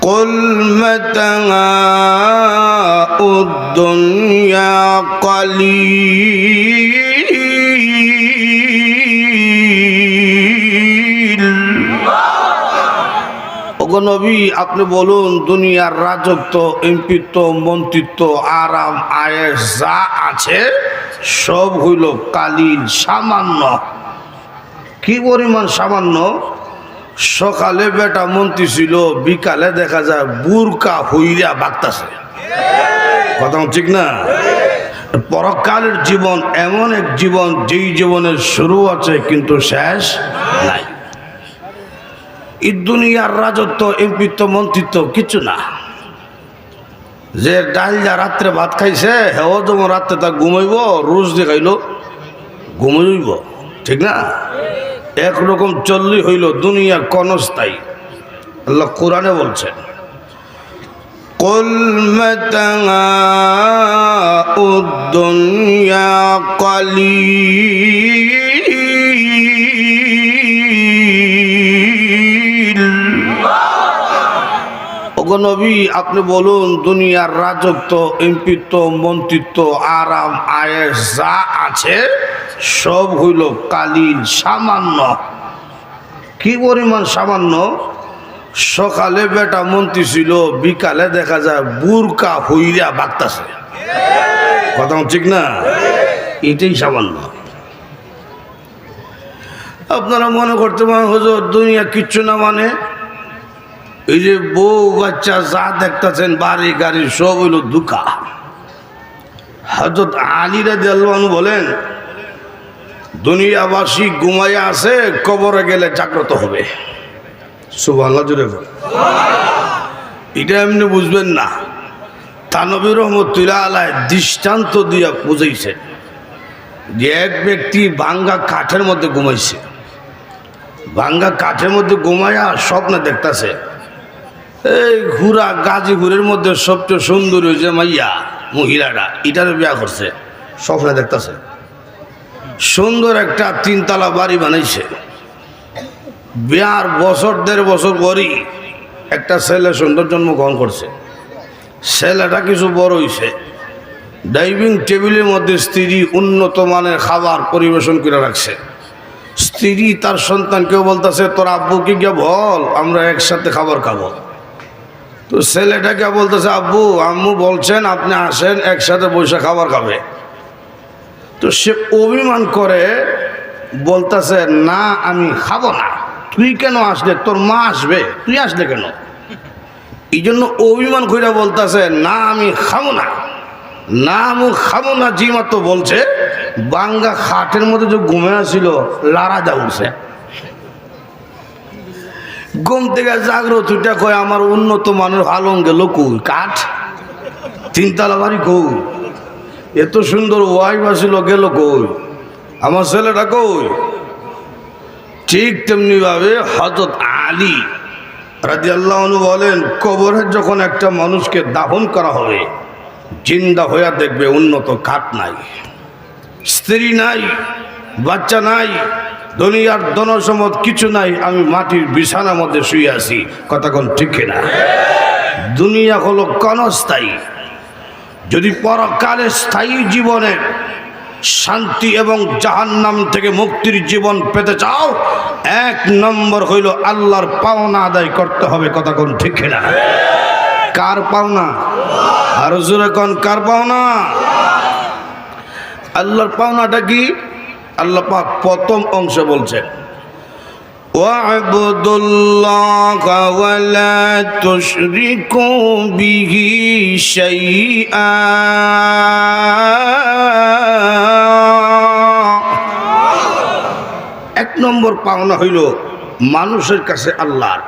قل متاع الدنيا قليل ওগো নবী আপনি বলুন দুনিয়ার রাজত্ব এমপিত্ব মন্ত্রিত্ব আরাম আয়েশ যা আছে সব হইল কালিল সামান্য। কি পরিমাণ সামান্য? সকালে বেটা মন্ত্রী ছিল, বিকালে দেখা যায় বুরকা হইয়া বাগতাছে। কথা ঠিক না? পরকালের জীবন এমন এক জীবন যেই জীবনের শুরু আছে কিন্তু শেষ নাই। এই দুনিয়ার রাজত্ব এমপিত্ব মন্ত্রিত্ব কিছু না। যে ডাল যা রাত্রে ভাত খাইছে হেও যেমন রাত্রে তা ঘুমাইব, রোজ দেখাইল ঘুমাইব, ঠিক না? একরকম চললি হইল দুনিয়া ক্ষণস্থায়ী। আল্লাহ কোরআনে বলছেন কুল মাতাউদ দুনিয়া কালিল। ওগো নবী আপনি বলুন দুনিয়ার রাজত্ব এমপিত্ব মন্ত্রিত্ব আরাম আয়েশ যা আছে সব হইল কালিল সামান্য। কি পরিমাণ সামান্য? সকালে বেটা মন্ত্রী ছিল, বিকালে দেখা যায় বুরকা হইয়া বাগতাছে। কথা ঠিক না? এটাই সামান্য। আপনারা মনে করতে পারেন হুজুর দুনিয়া কিচ্ছু না, মানে এই যে বউ বাচ্চা যা দেখতেছেন বাড়ি গাড়ি সব হইল দুঃখা। হযরত আলী রাদিয়াল্লাহু আনহু বলেন দুনিয়াবাসী ঘুমাইয়া আছে, কবরে গেলে জাগ্রত হবে। সুবহানাল্লাহ জুড়ে বল। এটা এমনি বুঝবেন না। তানবী রহমতুল্লাহ আলাইহি দৃষ্টান্ত দিয়া বুঝাইছে যে এক ব্যক্তি ভাঙ্গা কাঠের মধ্যে ঘুমাইছে। ভাঙ্গা কাঠের মধ্যে ঘুমাইয়া স্বপ্নে দেখতেছে এই ঘুরা গাজীপুরের মধ্যে সবচেয়ে সুন্দর যে মাইয়া মহিলাটা এটার বিয়া করছে। স্বপ্নে দেখতেছে সুন্দর একটা তিনতলা বাড়ি বানাইছে। বিয়ার বছর দেড় বছর পরই একটা ছেলে সুন্দর জন্মগ্রহণ করছে। ছেলেটা কিছু বড় হইছে। ডাইনিং টেবিলের মধ্যে স্ত্রী উন্নত মানের খাবার পরিবেশন করে রাখছে। স্ত্রী তার সন্তানকেও বলতেছে তোর আব্বুকে গিয়ে বল আমরা একসাথে খাবার খাবো। তো ছেলেটাকে বলতেছে আব্বু আম্মু বলছেন আপনি আসেন একসাথে বসে খাবার খাবে। তো সে অভিমান করে বলতেছে না আমি খাবো না। তুই কেন আসলে? তোর মা আসবে, তুই আসলে কেন? এই জন্য অভিমান করে বলতেছে না আমি খাবো না। না আমি খাবো না জি মাত্র বলছে বাঙ্গা খাটের মধ্যে যে ঘুমে আসছিল লারা যা উঠছে। ঘুম থেকে জাগ্রত উঠে কয় আমার উন্নত মানের আলম গেল কই, কাঠ তিনতলা বাড়ি কই, এত সুন্দর ওয়াইফ আসিল গেল কই, আমার ছেলেটা কই? ঠিক তেমনি ভাবে হযরত আলী রাদিয়াল্লাহু আনহু বলেন কবরে যখন একটা মানুষকে দাফন করা হবে জিন্দা হইয়া দেখবে উন্নত খাট নাই, স্ত্রী নাই, বাচ্চা নাই, দুনিয়ার ধনসম্পদ কিছু নাই, আমি মাটির বিছানার মধ্যে শুয়ে আছি। কথা কোন ঠিক কিনা? দুনিয়া হলো ক্ষণস্থায়ী। যদি পরকালে স্থায়ী জীবনের শান্তি এবং জাহান্নাম থেকে মুক্তির জীবন পেতে চাও এক নম্বর হইল আল্লাহর পাওনা আদায় করতে হবে। কথা কোন ঠিক কিনা? কার পাওনা? আর জোরে কোন কার পাওনা? আল্লাহর পাওনাটা কি? আল্লাহ পাক প্রথম অংশে বলছেন ওয়া'বুদুল্লাহা ওয়া লা তুশরিকু বিহি শাইআ। এক নম্বর পাওনা হইল মানুষের কাছে আল্লাহর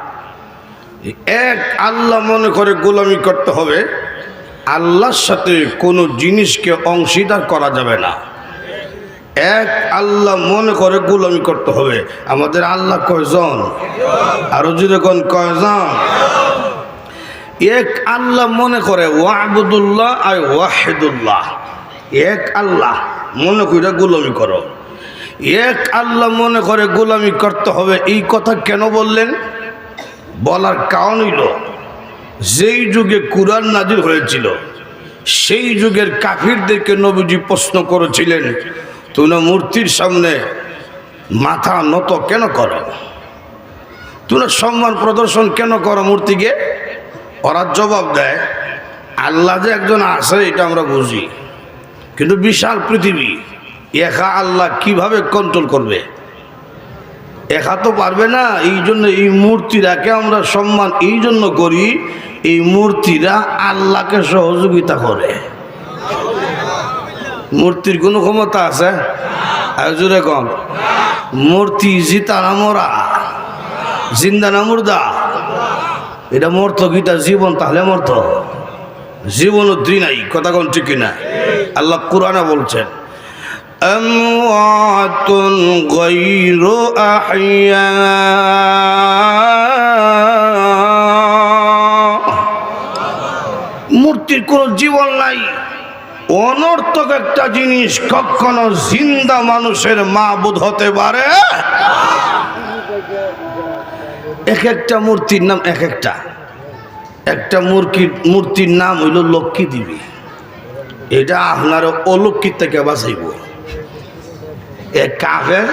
এক আল্লাহ মনে করে গোলামি করতে হবে। আল্লাহর সাথে কোনো জিনিসকে অংশীদার করা যাবে না। এক আল্লাহ মনে করে গোলামি করতে হবে। আমাদের আল্লাহ কয়জন? আরো যদি কোন কয়জন? এক আল্লাহ মনে করে ওয়া'বুদুল্লাহ আর ওয়াহিদুল্লাহ। এক আল্লাহ মনে করে গোলামি করো। এক আল্লাহ মনে করে গোলামি করতে হবে। এই কথা কেন বললেন? বলার কারণ হইল যেই যুগে কুরআন নাজিল হয়েছিল সেই যুগের কাফিরদেরকে নবীজি প্রশ্ন করেছিলেন, তোমরা মূর্তির সামনে মাথা নত কেন করো, তোমরা সম্মান প্রদর্শন কেন করো মূর্তিকে? ওরা জবাব দেয়, আল্লাহ যে একজন আছে এটা আমরা বুঝি, কিন্তু বিশাল পৃথিবী, একা আল্লাহ কিভাবে কন্ট্রোল করবে? একা তো পারবে না। এই জন্য এই মূর্তিরাকে আমরা সম্মান এই জন্য করি, এই মূর্তিরা আল্লাহকে সহযোগিতা করে। মূর্তির কোনো ক্ষমতা আছে? জোরে কন। মূর্তি জিতা না মরা, জিন্দা না মুর্দা? এটা মর্ত গীতা জীবন, তাহলে মর্ত জীবন উদ্রি নাই। কথা কোন ঠিক কিনা? আল্লাহ কুরআনে বলছেন, আমওয়াতুন গায়রু আহইয়া, মূর্তির কোনো জীবন নাই, অনর্থক একটা জিনিস। কখনো জিন্দা মানুষের মাবুদ হতে পারে? এক একটা মূর্তির নাম এক একটা মূর্তির নাম হইল লক্ষ্মী দেবী। এটা আপনার অলক্ষ্মীর থেকে বাঁচাইব। এক কাফের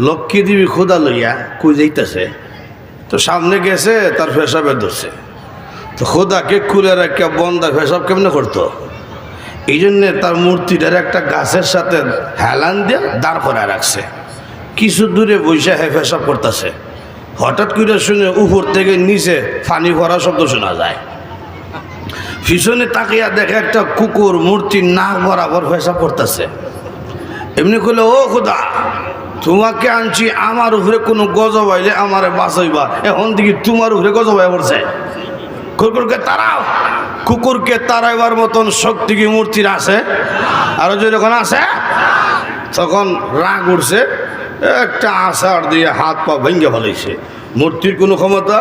লক্ষ্মী দেবী খোদা লইয়া কই যাইতেছে, তো সামনে গেছে, তার পেশাবে ধরছে, তো খোদাকে খুলে রাখা বন্দা পেশাব কেমনে করতো? এই জন্যে তার মূর্তিটার একটা গাছের সাথে হেলান দিয়ে দাঁড় করে রাখছে। কিছু দূরে বসে পেশাব করতেছে, হঠাৎ করে শুনে উপর থেকে নিচে পানি ভরা শব্দ শোনা যায়। পিছনে তাকিয়া দেখে একটা কুকুর মূর্তির নাক বরাবর পেশাব করতেছে। এমনি করলে, ও খোদা, তোমাকে আনছি, আমার উপরে কোনো গজব আইলে আমারে বাঁচাইবা, এখন দেখি তোমার উপরে গজব আয় পড়ছে। কুকুরকে তাড়াও। কুকুরকে তাড়াইবার মতন শক্তি কি মূর্তির আছে? আরো যখন আছে, তখন রাগ উঠছে, একটা আষাঢ় দিয়ে হাত পা ভেঙে ফেলেছে। মূর্তির কোনো ক্ষমতা?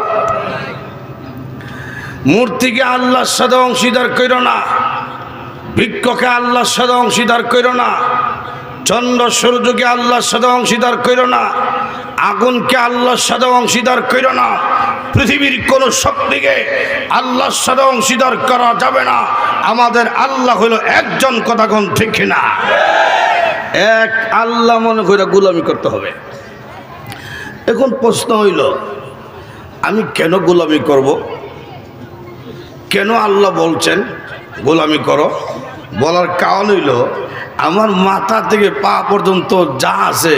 মূর্তিকে আল্লাহর সাথে অংশীদার কইরো না, বৃক্ষকে আল্লাহর সাথে অংশীদার কইরো না, চন্দ্র সূর্যকে আল্লাহর সাথে অংশীদার কইরো না, আগুনকে আল্লাহর সাথে অংশীদার কইরো না। পৃথিবীর কোন শক্তিকে আল্লাহর সাথে অংশীদার করা যাবে না। আমাদের আল্লাহ হইল একজন। কথা কোন ঠিক না? এক আল্লাহ মনে করে গোলামি করতে হবে। এখন প্রশ্ন হইল, আমি কেন গোলামি করব? কেন আল্লাহ বলছেন গোলামি করো? বলার কারণ হইল, আমার মাথা থেকে পা পর্যন্ত যা আছে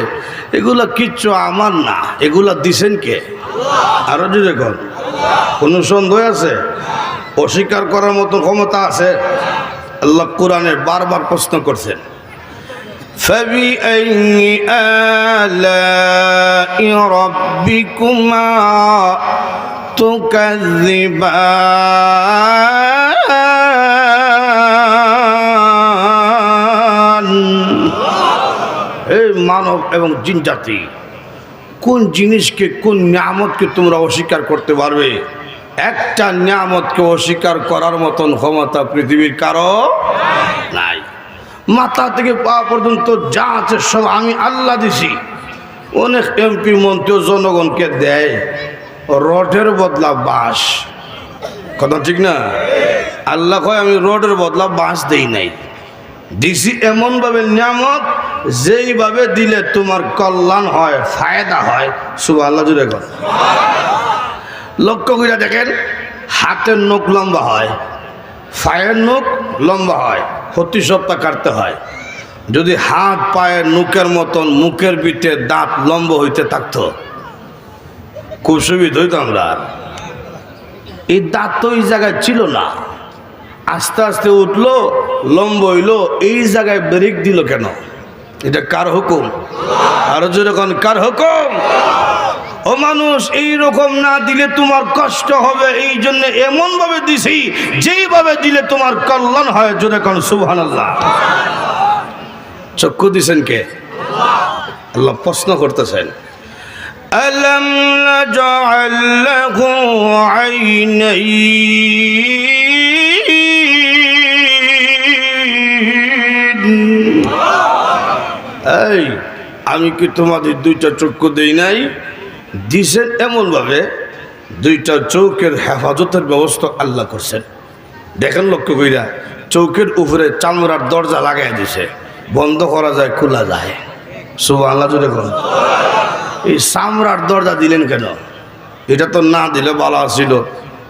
এগুলা কিচ্ছু আমার না, এগুলা দিছেন কে? আরো জোরে কর। কোনো সন্দেহ আছে? অস্বীকার করার মতো ক্ষমতা আছে? আল্লাহ কোরআনে বারবার প্রশ্ন করছেন, ফাবিআইয়ি আলাই রাব্বিকুমা তুকাযযিবান। এই মানব এবং জিন জাতি, কোন জিনিসকে, কোন নিয়ামতকে তোমরা অস্বীকার করতে পারবে? একটা নিয়ামতকে অস্বীকার করার মতন ক্ষমতা পৃথিবীর কারো নাই। মাথা থেকে পা পর্যন্ত যা আছে সব আমি আল্লাহ দিছি। অনেক এমপি মন্ত্রী জনগণকে দেয় রডের বদলা বাঁশ। কথা ঠিক না? আল্লাহ কয়, আমি রডের বদলা বাঁশ দেই নাই, দিছি এমনভাবে নিয়ামত যেইভাবে দিলে তোমার কল্যাণ হয়, ফায়দা হয়। সুবহানাল্লাহ জুড়ে কর। লক্ষ্য করে দেখেন, হাতের নখ লম্বা হয়, পায়ের নখ লম্বা হয়, প্রতি সপ্তাহ কাটতে হয়। যদি হাত পায়ের নখের মতন মুখের ভিতরে দাঁত লম্বা হইতে থাকতো, খুব সুবিধা হইতো। আমরা এই দাঁত তো এই জায়গায় ছিল না, আস্তে আস্তে উঠলো, লম্বা হইলো। এই জায়গায় ব্রেক দিল কেন? এটা কার হুকুম? আরো যেরকম কার হুকুম? ও মানুষ, এইরকম না দিলে তোমার কষ্ট হবে, এই জন্য এমন ভাবে দিছি যেইভাবে দিলে তোমার কল্যাণ হয়। জোরে কোন সুবহানাল্লাহ। চক্ষু দিছেন কে? আল্লাহ প্রশ্ন করতেছেন, আলাম নাজআল লাহু আইনাইন। এই, আমি কি তোমাদের দুইটা চক্ষু দেই নাই? দিছেন এমনভাবে দুইটা চৌকের হেফাজতের ব্যবস্থা আল্লাহ করছেন। দেখেন লক্ষ্য কইরা, চৌকের উপরে চামড়ার দরজা লাগাই দিছে, বন্ধ করা যায় খোলা যায়। সুবহানাল্লাহ জোরে বলুন। এই চামড়ার দরজা দিলেন কেন? এটা তো না দিলে ভালো ছিল,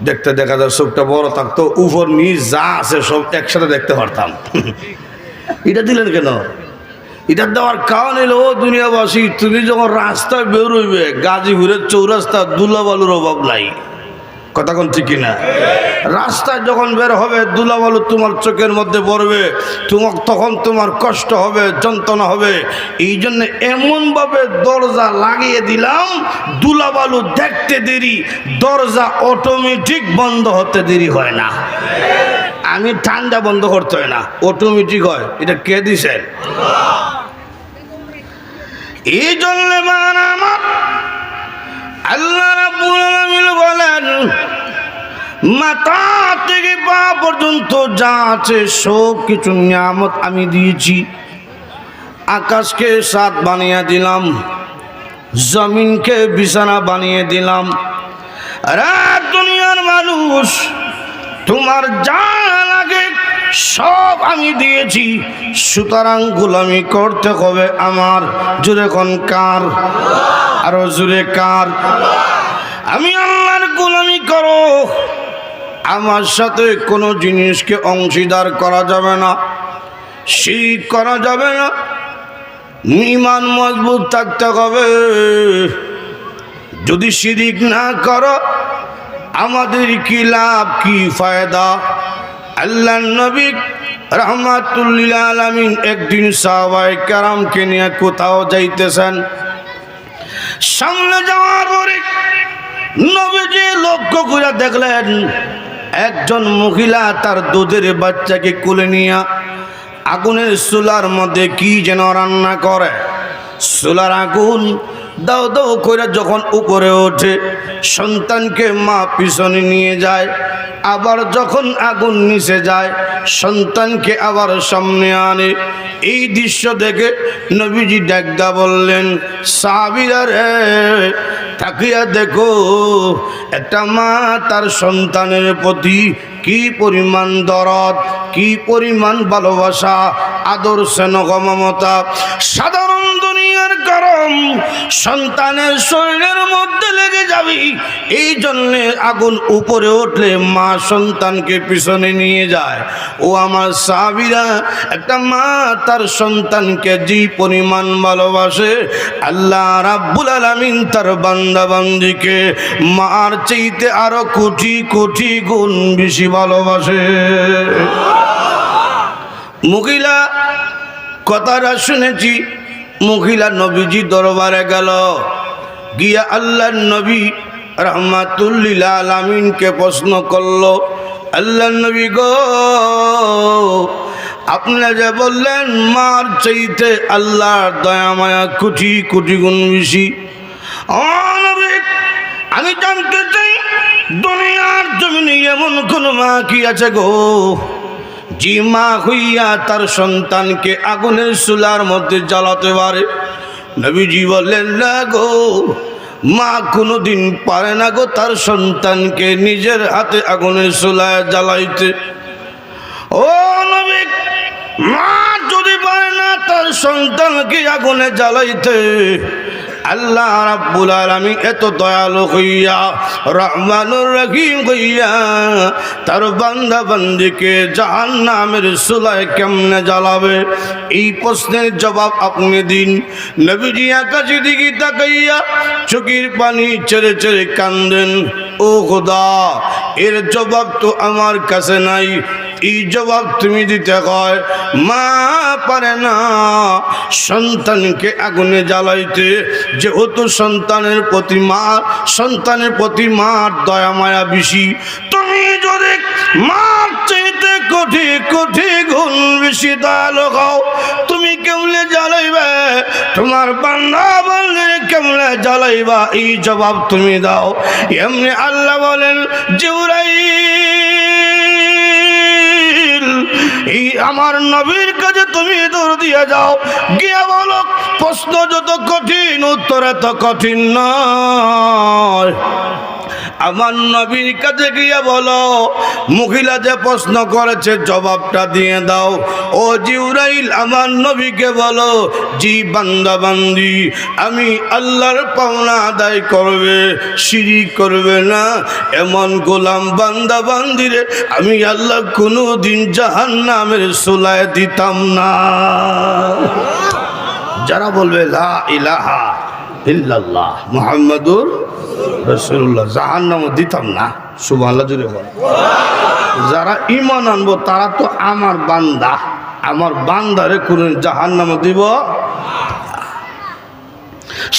দেখতে দেখা যায় চোখটা বড় থাকতো, উপর নিচ যা আছে সব একসাথে দেখতে পারতাম। এটা দিলেন কেন? এটা দেওয়ার কারণ হলো, ও দুনিয়াবাসী, তুমি যখন রাস্তায় বেরোইবে গাজীপুরের চৌরাস্তা ধুলাবালুর অভাব নাই। কথা কোন ঠিক কিনা? রাস্তায় যখন বের হবে ধুলাবালু তোমার চোখের মধ্যে পড়বে, তখন তোমার কষ্ট হবে, যন্ত্রণা হবে। এই জন্য এমনভাবে দরজা লাগিয়ে দিলাম, ধুলাবালু দেখতে দেরি, দরজা অটোমেটিক বন্ধ হতে দেরি হয় না। আমি ঠান্ডা বন্ধ করতে হয় না, অটোমেটিক হয়। এটা কে দিছেন? এই জন্য আমার আল্লাহ রাব্বুল আলামিন বলেন, মাথা থেকে পা পর্যন্ত যা আছে সব কিছু নিয়ামত আমি দিয়েছি। আকাশকে ছাদ বানিয়ে দিলাম, জমিনকে বিছানা বানিয়ে দিলাম। আরে দুনিয়ার মানুষ, তোমার যা লাগে সব আমি দিয়েছি, সুতরাং গোলামি করতে হবে আমার। জোরে কোন কার? আরো জোরে কার? আমি আল্লাহর গোলামি করো, আমার সাথে কোনো জিনিসকে অংশীদার করা যাবে না, শিরক করা যাবে না, ঈমান মজবুত থাকতে হবে। যদি শিরক না করো আমাদের কি লাভ, কি ফায়দা? আল্লাহর নবী রাহমাতুল লিল আলামিন একদিন সাহাবায়ে কেরামকে নিয়ে কোথাও যাইতেছেন। সামনে যাওয়ার পরে নবীজি লক্ষ্য করে দেখলেন একজন মহিলা তার দুধের বাচ্চাকে কোলে নিয়ে আগুনের চুলার মধ্যে কি যেন রান্না করে। চুলার আগুন দাও দাও করে যখন উপরে ওঠে, সন্তানকে মা পিছনে নিয়ে যায়, আবার যখন আগুন নিচে যায় সন্তানকে আবার সামনে আনে। এই দৃশ্য দেখে নবীজি ডাকদা বললেন, সাহাবীরা রে, তাকিয়া দেখো একটা মা তার সন্তানের প্রতি কি পরিমাণ দরদ, কি পরিমাণ ভালোবাসা, আদর, স্নেহ, মমতা। সাধারণ দুনিয়ার গরম সন্তানের শরীরের মধ্যে লেগে যাবে, এই জন্যে আগুন উপরে উঠলে মা সন্তানকে পিছনে নিয়ে যায়। ও আমার সাহাবীরা, একটা মা তার সন্তানকে যে পরিমাণ ভালোবাসে, আল্লাহ রাব্বুল আলামিন তার বান্দা বান্দিকে মার চাইতে আরো কোটি কোটি গুণ বেশি ভালোবাসে। মহিলা কথাটা শুনেছি, মহিলা নবীজি দরবারে গেল, গিয়া আল্লাহর নবী রাহমাতুল লিল আলামিনকে প্রশ্ন করল, আল্লাহর নবী গো, আপনি যে বললেন মার চাইতে আল্লাহর দয়া মায়া কোটি কোটি গুণ বেশি, আমি জানতে চাই দুনিয়ার জমিনে এমন কোন মা কি আছে গো, যে মা হইয়া তার সন্তানকে আগুনের চুলার মধ্যে জ্বালাতে পারে? নবীজি বললেন, না গো, মা কোনোদিন পারে না গো তার সন্তানকে নিজের হাতে আগুনের চুলায় জ্বালাইতে। ও নবী, মা যদি পারে না তার সন্তানকে আগুনে জ্বালাইতে, আল্লাহ রাব্বুল আলামিন এত দয়ালু হইয়া, রহমানুর রহিম হইয়া তার বান্দা বান্দিকে জাহান্নামের চুলায় কেমনে জ্বালাবে? এই প্রশ্নের জবাব আপনি দিন। নবীজি আকাশের দিকে তাকাইয়া চোখের পানি ছেড়ে ছেড়ে কান্দেন, ও খোদা, এর জবাব তো আমার কাছে নাই, এই জবাব তুমি দিতে হয়। মা পারে না সন্তানকে আগুনে জ্বালাইতে, যেহেতু সন্তানের প্রতি মার দয়া মায়া বেশি। তুমি যদি মার চাইতে কোটি কোটি গুণ বেশি দয়ালু হও, তুমি কেমনে জ্বালাইবে? তোমার বান্দা বান্দি কেমনে জ্বালাইবা? এই জবাব তুমি দাও। এমনি আল্লাহ বলেন, জিবরাইল, এই আমার নবীর কাছে তুমি দৌড় দিয়ে যাও, গিয়া বলো প্রশ্ন যত কঠিন উত্তর এত কঠিন নয়। আমার নবীর কাছে গিয়ে বলো, মহিলা যে প্রশ্ন করেছে জবাবটা দিয়ে দাও। ও জিবরাইল আমার নবীকে বলো, জি বান্দা বান্দি আমি আল্লাহর পাওনা আদায় করবে, শিরিক করবে না, এমন গোলাম বান্দা বান্দিরে আমি আল্লাহ কোনোদিন জাহান্নামের সোলায় দিতাম না। যারা বলবে লা ইলাহা ইল্লাল্লাহ মুহাম্মাদুর রাসূলুল্লাহ, জাহান্নামও দিতাম না। সুবহানাল্লাহ জুড়ে বল। যারা ঈমান আনবো তারা তো আমার বান্দা, আমার বান্দারে কোন জাহান্নামও দিব।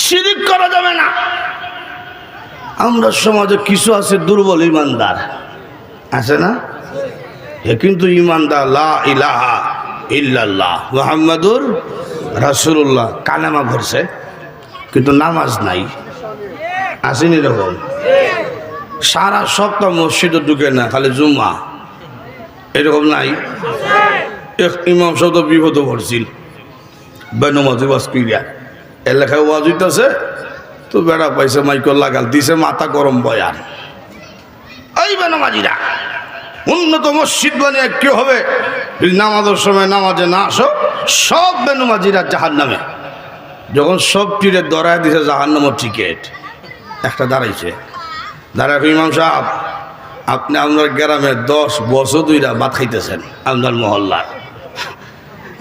শিরিক করা যাবে না। আমরা সমাজে কিছু আছে দুর্বল ইমানদার আছে না, এ কিন্তু ইমানদার লা ইলাহা ইল্লাল্লাহ মুহাম্মাদুর রাসূলুল্লাহ কালেমা পড়ছে কিন্তু নামাজ নাই, আসেনি এরকম। সারা সপ্তাহ মসজিদে ঢুকে না, খালি জুম্মা, এরকম নাই। এক ইমাম সাহেব বিপদে পড়ছিল, বেনমাজি ওয়াজ কইরা এলাকায় ওয়াজ হইতাছে তো বেড়া পাইছে মাইকল লাগাল দিছে, মাথা গরম বয়ান। এই বেনমাজিরা উন্নত মসজিদ বানিয়ে কি হবে, নামাজের সময় নামাজে না আসো, সব বেনমাজিরা জাহান্নামে। যখন সব টিরে দরায় দিছে জাহান্নামের টিকিট, একটা দাঁড়াইছে, দাঁড়ায় ইমাম সাহেব আপনি আপনার গ্রামে 10 বছর ধরে ভাত খাইতেছেন, আপনার মহল্লার,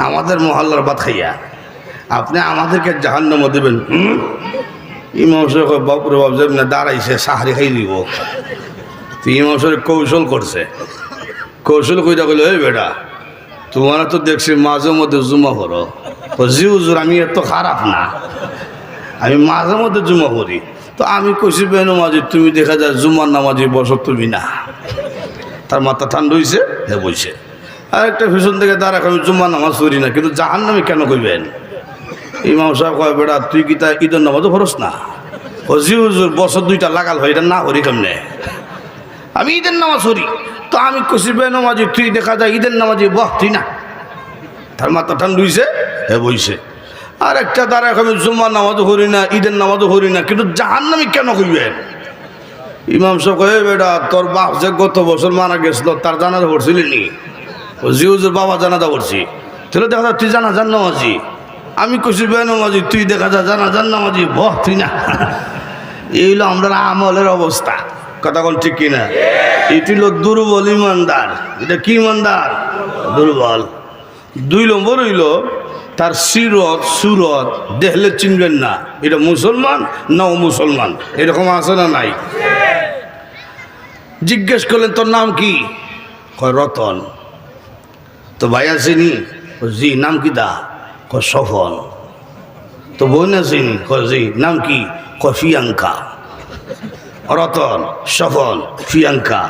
আমাদের মহল্লার ভাত খাইয়া আপনি আমাদেরকে জাহান্নামে দেবেন? ইমাম সাহেব বাপরে বাপ যেমনি দাঁড়াইছে সাহারি খাই দিব। তো ইমাম সাহেব কৌশল করছে, কৌশল কইটা কইল, এই বেটা তোমার তো দেখছি মাঝে মধ্যে জুমা করো। জি হুজুর আমি এত খারাপ না, আমি মাঝে মধ্যে জুমা করি। তো আমি কইছি বেনমাজি তুমি দেখা যায় জুমার নামাজি বসো তুমি না। তার মাথা ঠান্ডা হয়েছে, হে বইছে। আর একটা ভীষণ থেকে দাঁড়া, আমি জুমার নামাজ পড়ি না, কিন্তু জাহান্নামে কেন কইবেন? ইমাম সাহেব কয়, বেটা তুই কি তা ঈদের নামাজও খরচ না? ও জি হুজুর বছর 2টা লাগাল হয়, এটা না করি কেমনে? আমি ঈদের নামাজ পড়ি। তো আমি কইছি বেনমাজি তুই দেখা যায় ঈদের নামাজি বহ তুই না। তার মাথা ঠান্ডা হয়েছে, হে বইছে। আর একটা দ্বারা আমি জুম্মার নামাজও করি না, ঈদের নামাজও করি না, কিন্তু জাহান্নামে কেন কইবেন? ইমাম সাহেব কয়, বেটা তোর বাপ যে গত বছর মারা গেছিল তার জানাজা পড়ছিলি নি? ও জি হুজুর বাবা জানাজা পড়ছি। তাহলে দেখা যায় তুই জানাজার নামাজি। আমি কইছি বেনমাজি তুই দেখা যায় জানাজার নামাজি বহ তুই না। এই হলো আমরা আমলের অবস্থা, কথা কোন ঠিক কিনা? এটি হলো দুর্বল ইমানদার। এটা কি ইমানদার? দুর্বল। 2 নম্বর হইল তার সিরত সুরত দেখলে চিনবেন না এটা মুসলমান না ও মুসলমান, এরকম আছে না নাই? জিজ্ঞেস করলেন তোর নাম কি? কয় রতন। তো ভাই আসেনি? জি। নাম কি দা? কয় সফল। তো বোন আসেনি? কয় জি। নাম কি? কয় প্রিয়াঙ্কা। রতন, সফল, প্রিয়াঙ্কা,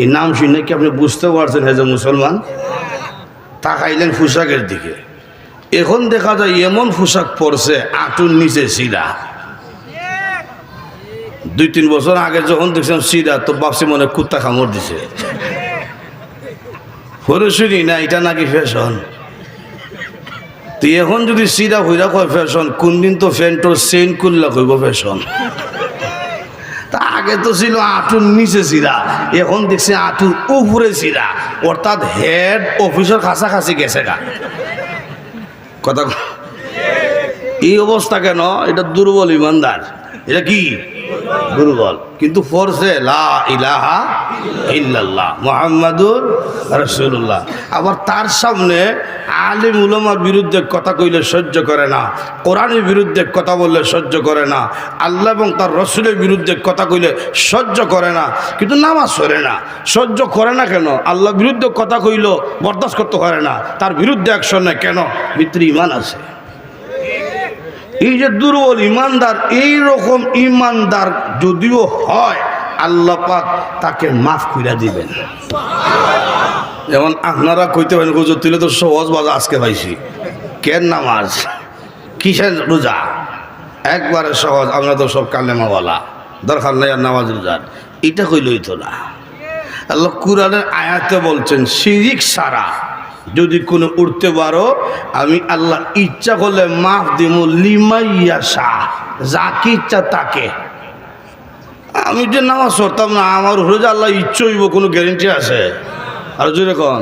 এই নাম শুনে কি আপনি বুঝতে পারছেন হে যে মুসলমান? তাকাইলেন পোশাকের দিকে, এখন দেখা যায় এমন পোশাক পরছে আঁটুর নিচে সিরা। 2-3 বছর আগে যখন দেখছিলাম সিরা তো ভাবছি মনে কুত্তা কামড় দিছে। পরে শুনি না এটা নাকি ফ্যাশন। তো এখন যদি সিরা হইরা কয় ফ্যাশন, কোন দিন তো ফ্যান্টোর চেইন করলা কইব ফ্যাশন। তা আগে তো ছিল আঁটুর নিচে সিরা, এখন দেখছি আঁটুর উপরে সিরা, অর্থাৎ হেড অফিসের কাছাকাছি গেছে গা। কথা এই অবস্থা কেন? এটা দুর্বল ইমানদার। এটা কি? দুর্বল। কিন্তু পড়ছে লা ইলাহা ইল্লাল্লাহ মুহাম্মাদুর রাসূলুল্লাহ। আবার তার সামনে আলিম উলামার বিরুদ্ধে কথা কইলে সহ্য করে না, কোরআনের বিরুদ্ধে কথা বললে সহ্য করে না, আল্লাহ এবং তার রসুলের বিরুদ্ধে কথা কইলে সহ্য করে না, কিন্তু নামাজ পড়ে না। সহ্য করে না কেন? আল্লাহর বিরুদ্ধে কথা কইল বরদাস্ত করতে পারে না, তার বিরুদ্ধে অ্যাকশন নেয় কেন? ভিতরে ঈমান আছে। এই যে দুর্বল ইমানদার, এই রকম ইমানদার যদিও হয় আল্লাহ পাক তাকে মাফ করে দিবেন। যেমন আপনারা কইতে পারেন হুজুর তুলে তো সহজ বাজা আজকে পাইছি, কেন নামাজ কিসের রোজা? একবারে সহজ, আমরা তো সব কালেমাওয়ালা, দরকার নাই আর নামাজ রোজার। এটা কইলই তো না। আল্লাহ কুরআনের আয়াতে বলছেন শিরিক ছাড়া যদি কোনো উঠতে পারো আমি আল্লাহ ইচ্ছা করলে মাফ দিব লিমাইয়াশা, যাকে ইচ্ছা তাকে। আমি যে নামাজ পড়তাম না, আমার উপরে যে আল্লাহ ইচ্ছে হইব কোনো গ্যারেন্টি আছে? আর যদি কন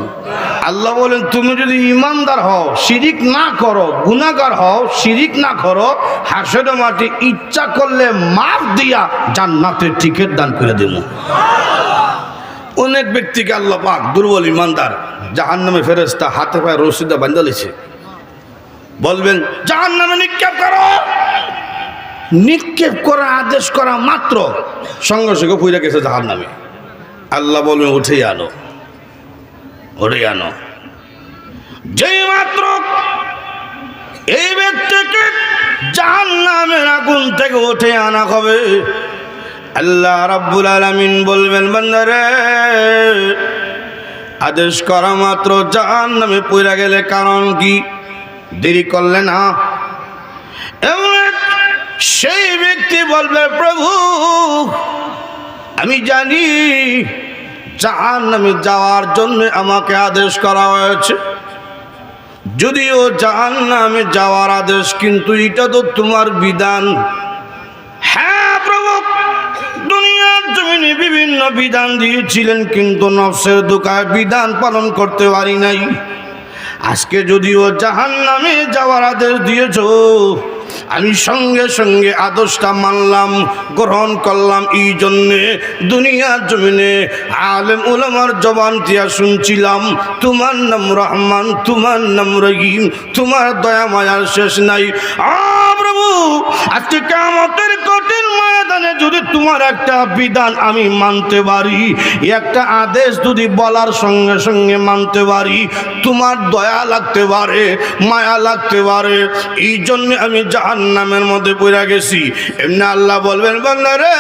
আল্লাহ বলেন তুমি যদি ইমানদার হও, শিরিক না করো, গুনাহগার হও, শিরিক না করো, হাসের মাটি ইচ্ছা করলে মাফ দিয়া জান্নাতের টিকিট দান করে দেব। অনেক ব্যক্তিকে আল্লাহ পাক দুর্বল ইমানদার জাহান্নামে ফেরেশতা হাতে পায়ে রশিদা বাঁধা দিয়েছে, বলবেন জাহান্নামে নিক্ষেপ করো। নিক্ষেপ করা আদেশ করা মাত্র সঙ্গে সঙ্গে পুইরা গেছে জাহান্নামে। আল্লাহ বলবেন উঠে আনো, উঠে আনো। যেই মাত্র এই ব্যক্তিকে জাহান্নামের আগুন থেকে উঠে আনা হবে, আল্লাহ রাব্বুল আলামিন বলবেন বান্দারে আদেশ করা মাত্র জাহান্নামে পড়ে গেলে কারণ কি? দেরি করলে না। সেই ব্যক্তি বলবে প্রভু আমি জানি জাহান্নামে যাওয়ার জন্য আমাকে আদেশ করা হয়েছে, যদিও জাহান্নামে যাওয়ার আদেশ, কিন্তু এটা তো তোমার বিধান। হ্যাঁ প্রভু, দুনিয়ার জমিনে বিভিন্ন বিধান দিয়েছিলেন, কিন্তু নফসের দোকায় বিধান পালন করতে পারি নাই। আজকে যদিও জাহান্নামে যাওয়ার আদেশ দিয়েছো, আমি সঙ্গে সঙ্গে আদেশটা মানলাম, গ্রহণ করলাম। এই জন্যে দুনিয়ার জমিনে আলেম উলামার জবান দিয়া শুনছিলাম তোমার নাম রহমান, তোমার নাম রহিম, তোমার দয়া মায়ার শেষ নাই। প্রভু আজকে কিয়ামতের কঠিন ময়দানে যদি তোমার একটা বিধান আমি মানতে পারি, একটা আদেশ যদি বলার সঙ্গে সঙ্গে মানতে পারি, তোমার দয়া লাগতে পারে, মায়া লাগতে পারে। এই জন্য আমি জাহান্নামের মধ্যে পড়ে গেছি। এমনি আল্লাহ বলবেন বান্দা রে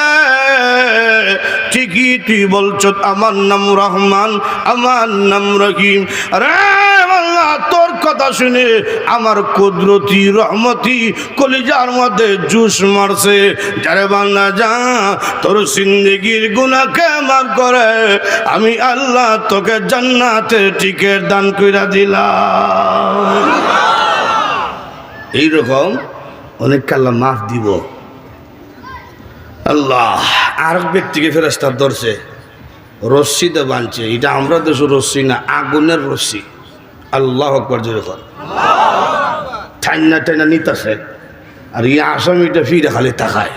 ঠিকই তুই বলছ, আমার নাম রহমান, আমার নাম রহিম। রে আল্লাহ তোর কথা শুনে আমার কুদরতি রহমতি কলিজার মধ্যে জুস মারছে। যারে বান্দা যা তোর জিন্দেগির গুনাহকে মাফ করে, আমি আল্লাহ তোকে জান্নাতের টিকিট দান কইরা দিলাম। এইরকম অনেক আল্লাহ মাফ দিব। আল্লাহ আর এক ব্যক্তিকে ফেরেশতা ধরছে, রশ্মিতে বাঁধছে। এটা আমরা দেশ রশ্মি না, আগুনের রশ্মি। আল্লাহ আকবার জোরে কর। ঠান্না টাইনা নিতেছে, আর এই আসামিটা ফিরে খালি তাকায়,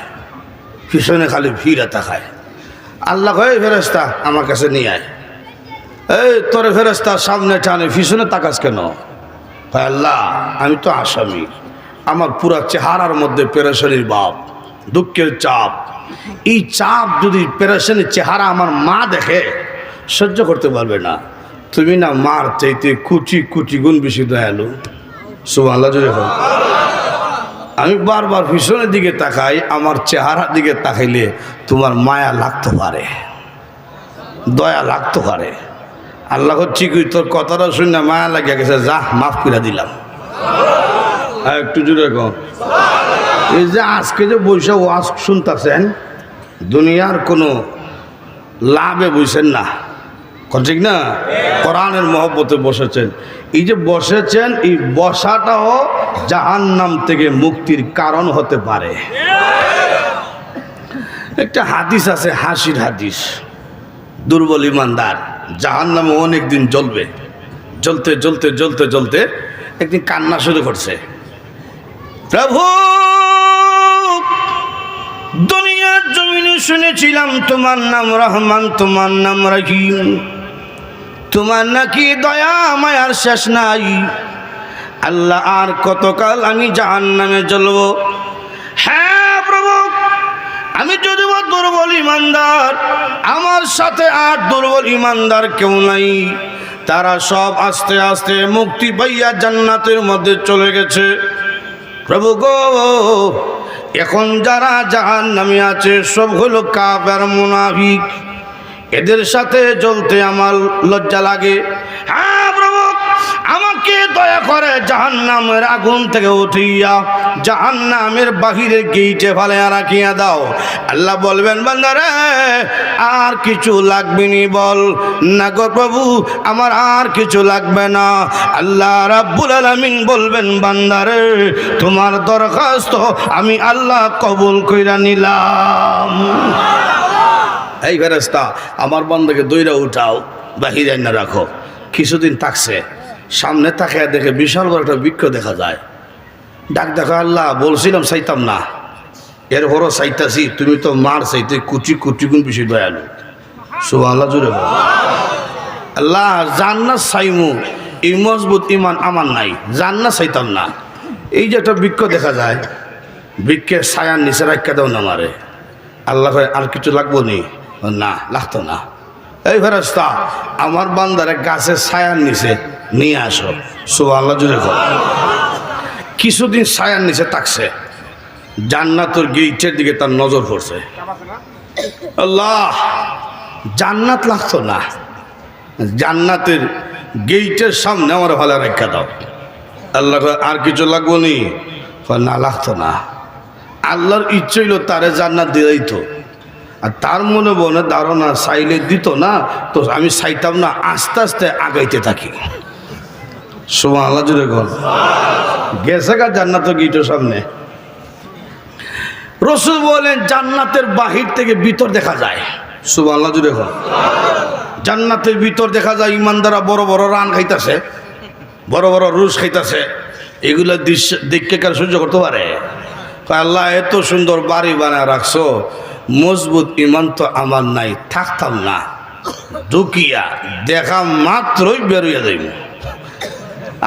পিছনে খালি ফিরে তাকায়। আল্লাহ কয় ফেরেশতা আমার কাছে নিয়ে আয়। এই তোরে ফেরেশতা সামনে টানে, পিছনে তাকাস কেন? আল্লাহ আমি তো আসামি, আমার পুরা চেহারার মধ্যে পেরেশানির ভাব, দুঃখের চাপ। এই চাপ যদি পেরেশানির চেহারা আমার মা দেখে সহ্য করতে পারবে না। তুমি না মার চাইতে কুচি কুচি গুণ বেশি দয়ালু। সুবহানাল্লাহ জোরে বল। আমি বারবার পিছনের দিকে তাকাই, আমার চেহারার দিকে তাকাইলে তোমার মায়া লাগতে পারে, দয়া লাগতে পারে। আল্লাহ হচ্ছে কি তোর কথাটা শুনে মায়া লাগিয়া গেছে, যা মাফ করে দিলাম। একটু জোরে কর। এই যে আজকে যে বৈশা ওয়াজ শুনতেছেন, দুনিয়ার কোনো লাভে বসেন না, ঠিক না? কোরআনের মহব্বতে বসেছেন। এই যে বসেছেন, এই বসাটাও জাহান্নাম থেকে মুক্তির কারণ হতে পারে। একটা হাদিস আছে, হাসির হাদিস। দুর্বল ইমানদার জাহান্নামে অনেক দিন জ্বলবে। জ্বলতে জ্বলতে জ্বলতে জ্বলতে একদিন কান্না শুরু করছে, প্রভু দুনিয়ার জমিনে শুনেছিলাম তোমার নাম রহমান, তোমার নাম রহিম, তোমার নাকি দয়া মায়ার শেষ নাই। আল্লাহ আর কতকাল আমি জাহান্নামে জ্বলব? হ্যাঁ প্রভু, আমি যদিও দুর্বল ইমানদার, আমার সাথে আর দুর্বল ইমানদার কেউ নাই। তারা সব আস্তে আস্তে মুক্তি পাইয়া জান্নাতের মধ্যে চলে গেছে। প্রভু গো, এখন যারা জাহান্নামে আছে সব হলো কাফের মুনাফিক, এদের সাথে জ্বলতে আমার লজ্জা লাগে। হ্যাঁ প্রভু, আমাকে দয়া করে জাহান্নামের আগুন থেকে উঠিয়া জাহান্নামের বাহিরের গেইটে ফালাইয়া রাখিয়া দাও। আল্লাহ বলবেন বান্দারে আর কিছু লাগবে নি? বল না গো প্রভু, আমার আর কিছু লাগবে না। আল্লাহ রাব্বুল আলামিন বলবেন বান্দারে তোমার দরখাস্ত আমি আল্লাহ কবুল কইরা নিলাম। এই ফেরেশতা আমার বান্দাকে দইরা উঠাও বাহিরে না রাখো। কিছুদিন থাকছে, সামনে তাকিয়ে দেখে বিশাল বড় একটা বৃক্ষ দেখা যায়। ডাক দেখো, আল্লাহ বলছিলাম চাইতাম না, এর হরো চাইতাছি, তুমি তো মার চাইতে কুচি কুচি গুণ বেশি দয়ালু। সুবহানাল্লাহ জুড়ে বল। আল্লাহ জান্নাত চাইমু, এই মজবুত ইমান আমার নাই, জান্নাত চাইতাম না। এই যে একটা বৃক্ষ দেখা যায়, বৃক্ষের ছায়ার নিচে রাখা দাও না মারে। আল্লাহ কয় আর কিছু লাগবো নি? না, লাগতো না। এই ফেরেশতা আমার বান্দারে গাছের ছায়ার নিচে নিয়ে আসো। সুবহানাল্লাহ জুড়ে বল। কিছুদিন ছায়ার নিচে থাকছে, জান্নাতের গেটের দিকে তার নজর পড়ছে। আল্লাহ জান্নাত লাগতো না, জান্নাতের গেটের সামনে আমার ভালো রেখা দাও। আল্লাহ আর কিছু লাগবো নি? না, লাগতো না। আল্লাহর ইচ্ছে হইল তারে জান্নাত দিলেই তো, আর তার মনে মনে ধারণা চাইলে দিত না, তো আমি চাইতাম না, আস্তে আস্তে আগাইতে থাকি। সুবহানাল্লাহ জুড়ে বল। গেছে গা জান্নাতের গেটের সামনে। রাসূল বলেন জান্নাতের বাহির থেকে ভিতর দেখা যায়। সুবহানাল্লাহ জুড়ে বল। জান্নাতের ভিতর দেখা যায় ইমানদাররা বড় বড় রান খাইতেছে, বড় বড় রুশ খাইতেছে। এগুলো দৃশ্য দেখে কার সহ্য করতে পারে? আল্লাহ এত সুন্দর বাড়ি বানায় রাখছো, মজবুত ইমান তো আমার নাই, থাকতাম না। ঢুকিয়া দেখা মাত্রই বেরোয়া যাইব।